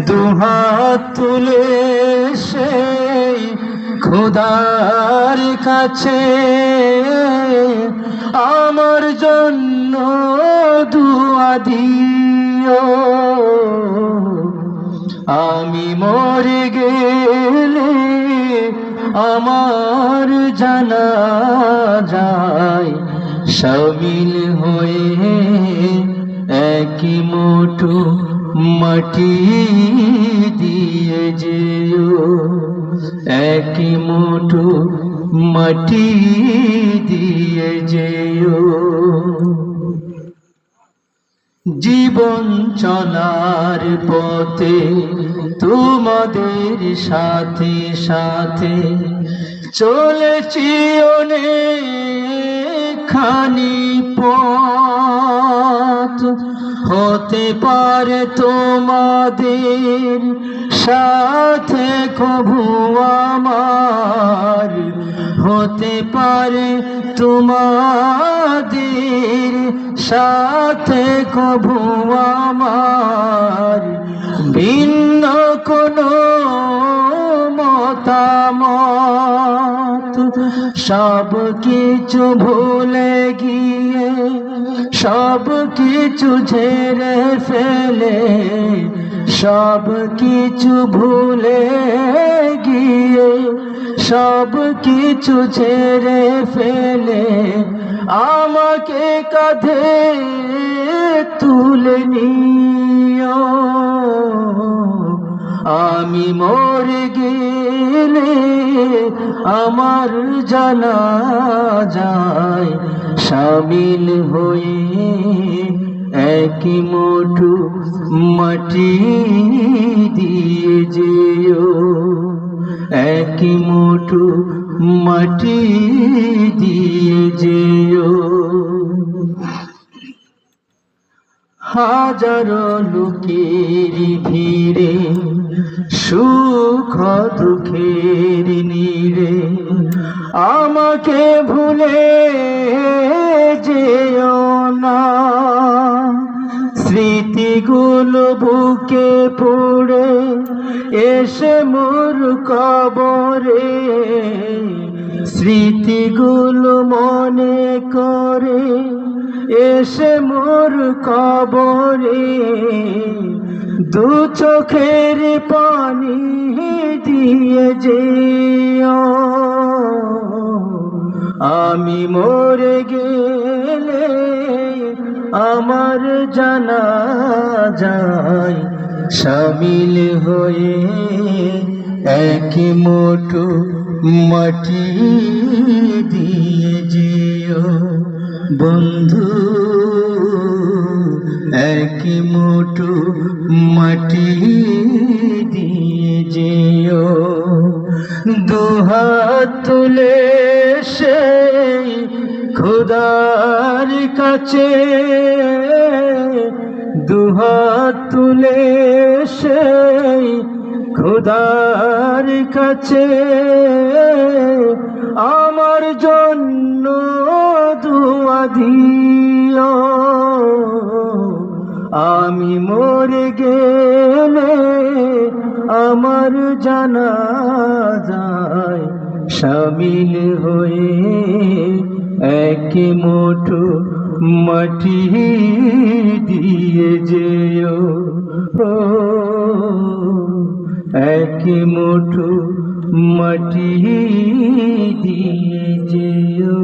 দুহাত তুলে সেই খোদার কাছে আমার জন্য দুয়া দিও। আমি মরে গেলে আমার জানাজায় শামিল হয়ে একই মুঠো মাটি দিয়ে যেও, একই মুঠো মাটি দিয়ে যেও। জীবন চলার পথে তোমাদের সাথে সাথে চলেছি অনেকখানি পথ। হতে পারে তোমাদের সাথে কভু আমার, হতে পারে তোমাদের সাথে কভু আমার ভিন্ন কোনো মতামত। সব কিছু ভুলে গিয়ে, সব কিছু ঝেড়ে ফেলে, সব কিছু ভুলে গিয়ে, সব কিছু ছেড়ে ফেলে আমাকে কাঁধে তুলে নিও। আমি মরে গেলে আমার জানাজায় শামিল হয়ে একই মুঠো মাটি দিয়ে যেও, একই মুঠো মাটি দিয়ে যেও। হাজারো লোকের ভিড়ে সুখ দুঃখের নীড়ে আমাকে ভুলে যেও না। স্মৃতিগুলো বুকে পড়ে এসে মোর কবরে, স্মৃতিগুলো মনে করে এসে মোর কবরে দু চোখের পানি দিয়ে যেও। আমি মরে গেলে আমার জানাজায় শামিল হয়ে একই মুঠো মাটি দিয়ে যেও। বন্ধু একই মুঠো মাটি দিয়ে যেও। দুহাত তুলে সেই খোদার কাছে, দুহাত তুলে সেই খোদার কাছে আমার জন্য দুয়া দিও। আমি মরে গেলে আমার জানাজায় শামিল হয়ে একই মুঠো মাটি দিয়ে যেও। একই মুঠো মাটি দিয়ে যেও।